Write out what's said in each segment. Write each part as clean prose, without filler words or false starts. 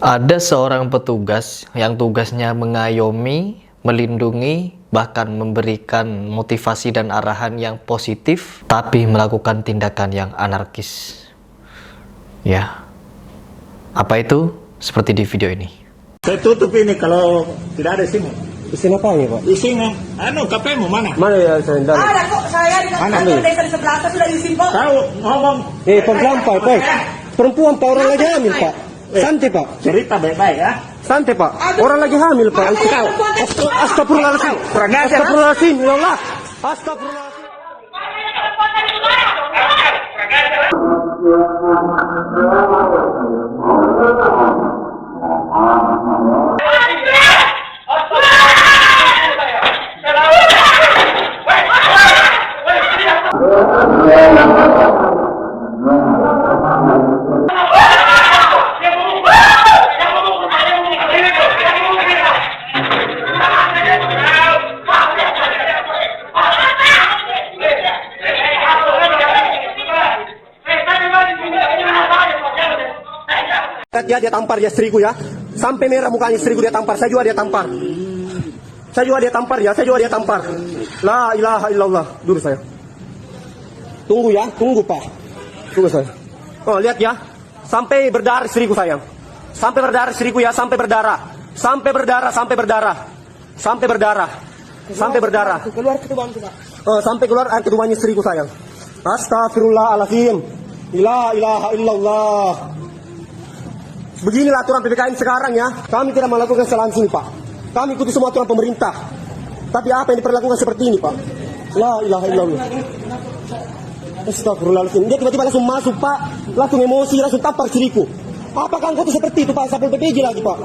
Ada seorang petugas yang tugasnya mengayomi, melindungi, bahkan memberikan motivasi dan arahan yang positif, tapi melakukan tindakan yang anarkis. Ya, apa itu? Seperti di video ini. Saya tutup ini kalau tidak ada isinya. Isin apa ini, Pak? Isinya, KP-mu mana? Mana ya saya tahu? Ada kok, saya di kantor desa di sebelah atas sudah izin kok. Tahu ngomong. Pelan-pelan, Pak. Perempuan, Pak, orang lagi hamil, Pak. Santai, Pak. Cerita baik-baik ya. Santai, Pak. Orang lagi hamil, Pak. Astagfirullahaladzim. Astagfirullahaladzim, ya Allah. Astagfirullahaladzim. Dia tampar ya istriku ya. Sampai merah mukanya istriku dia tampar. Saya juga dia tampar. Saya juga dia tampar ya. Saya juga dia tampar. La ilaha illallah. Dulu saya. Tunggu ya. Tunggu, Pak. Tunggu saya. Oh, lihat ya. Sampai berdarah istriku sayang. Sampai berdarah istriku ya. Sampai berdarah. Sampai berdarah. Sampai berdarah. Sampai berdarah. Sampai berdarah. Keluar ketuban juga. Oh, sampai keluar air keduanya istriku sayang. Astagfirullahaladzim. La ilaha illallah. Beginilah aturan PPKM sekarang ya. Kami tidak melakukan kesalahan sini, Pak. Kami ikuti semua aturan pemerintah. Tapi apa yang diperlakukan seperti ini, Pak? La ilaha illallah. Astagfirullahaladzim. Dia tiba-tiba langsung masuk, Pak. Langsung emosi, langsung tampar istriku. Apakah engkau itu seperti itu, Pak? Satpol PPJ lagi, Pak.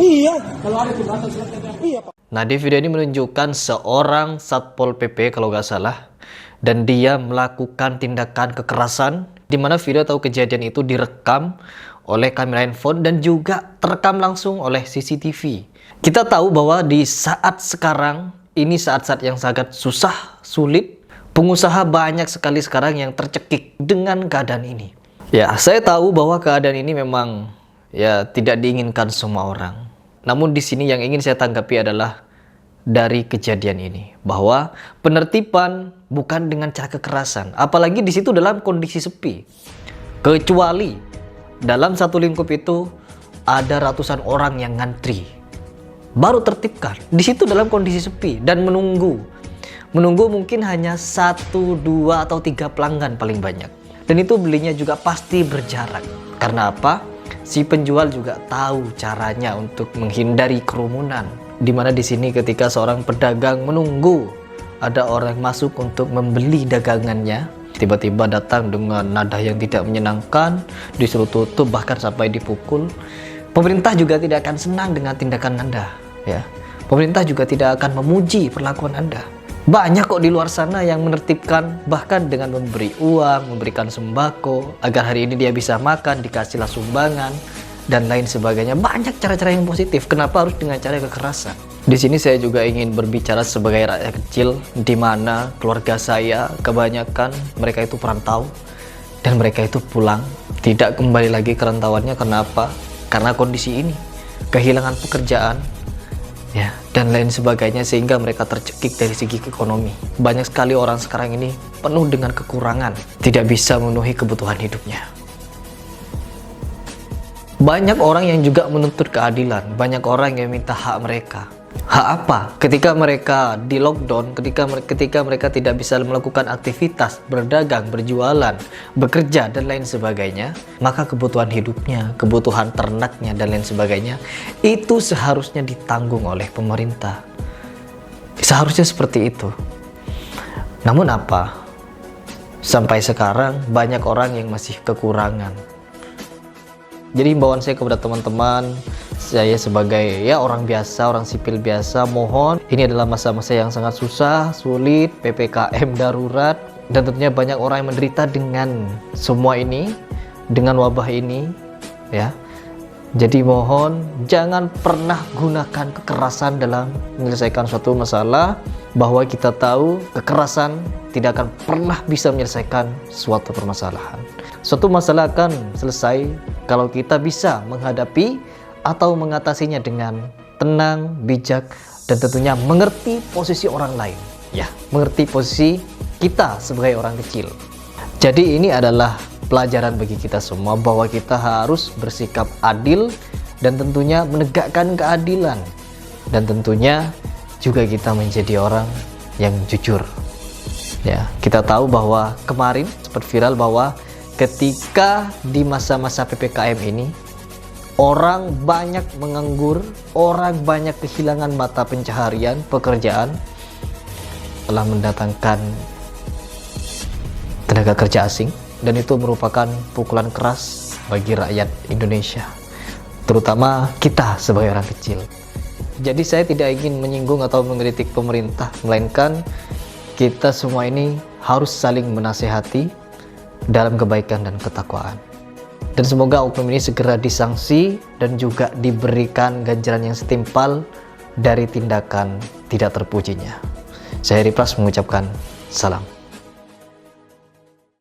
Iya. Iya, Pak. Nah, di video ini menunjukkan seorang Satpol PP kalau nggak salah, dan dia melakukan tindakan kekerasan, di mana video atau kejadian itu direkam oleh kamera handphone dan juga terekam langsung oleh CCTV. Kita tahu bahwa di saat sekarang, ini saat-saat yang sangat susah, sulit, pengusaha banyak sekali sekarang yang tercekik dengan keadaan ini. Ya, saya tahu bahwa keadaan ini memang ya tidak diinginkan semua orang. Namun di sini yang ingin saya tanggapi adalah dari kejadian ini, bahwa penertiban bukan dengan cara kekerasan, apalagi di situ dalam kondisi sepi. Kecuali dalam satu lingkup itu ada ratusan orang yang ngantri, baru tertibkan. Di situ dalam kondisi sepi dan menunggu mungkin hanya 1, 2, atau 3 pelanggan paling banyak. Dan itu belinya juga pasti berjarak. Karena apa? Si penjual juga tahu caranya untuk menghindari kerumunan. Dimana di sini ketika seorang pedagang menunggu ada orang masuk untuk membeli dagangannya, tiba-tiba datang dengan nada yang tidak menyenangkan, disuruh tutup, bahkan sampai dipukul. Pemerintah juga tidak akan senang dengan tindakan Anda, ya. Pemerintah juga tidak akan memuji perlakuan Anda. Banyak kok di luar sana yang menertibkan, bahkan dengan memberi uang, memberikan sembako, agar hari ini dia bisa makan, dikasihlah sumbangan, dan lain sebagainya. Banyak cara-cara yang positif. Kenapa harus dengan cara kekerasan? Di sini saya juga ingin berbicara sebagai rakyat kecil, di mana keluarga saya kebanyakan mereka itu perantau dan mereka itu pulang tidak kembali lagi ke rantauannya. Kenapa? Karena kondisi ini, kehilangan pekerjaan, ya, dan lain sebagainya, sehingga mereka tercekik dari segi ekonomi. Banyak sekali orang sekarang ini penuh dengan kekurangan, tidak bisa memenuhi kebutuhan hidupnya. Banyak orang yang juga menuntut keadilan, banyak orang yang minta hak mereka. Hak apa? Ketika mereka di lockdown, ketika mereka tidak bisa melakukan aktivitas, berdagang, berjualan, bekerja, dan lain sebagainya, maka kebutuhan hidupnya, kebutuhan ternaknya, dan lain sebagainya, itu seharusnya ditanggung oleh pemerintah. Seharusnya seperti itu. Namun apa? Sampai sekarang banyak orang yang masih kekurangan. Jadi himbauan saya kepada teman-teman, saya sebagai ya orang biasa, orang sipil biasa, mohon, ini adalah masa-masa yang sangat susah, sulit, PPKM darurat, dan tentunya banyak orang yang menderita dengan semua ini, dengan wabah ini, ya. Jadi mohon jangan pernah gunakan kekerasan dalam menyelesaikan suatu masalah, bahwa kita tahu kekerasan tidak akan pernah bisa menyelesaikan suatu permasalahan. Suatu masalah akan selesai kalau kita bisa menghadapi atau mengatasinya dengan tenang, bijak, dan tentunya mengerti posisi orang lain. Ya, mengerti posisi kita sebagai orang kecil. Jadi ini adalah pelajaran bagi kita semua bahwa kita harus bersikap adil dan tentunya menegakkan keadilan. Dan tentunya juga kita menjadi orang yang jujur. Ya, kita tahu bahwa kemarin sempat viral bahwa ketika di masa-masa PPKM ini orang banyak menganggur, orang banyak kehilangan mata pencaharian, pekerjaan, telah mendatangkan tenaga kerja asing, dan itu merupakan pukulan keras bagi rakyat Indonesia, terutama kita sebagai orang kecil. Jadi saya tidak ingin menyinggung atau mengkritik pemerintah, melainkan kita semua ini harus saling menasehati dalam kebaikan dan ketakwaan. Dan semoga oknum ini segera disanksi dan juga diberikan ganjaran yang setimpal dari tindakan tidak terpujinya. Saya Heri Pras mengucapkan salam.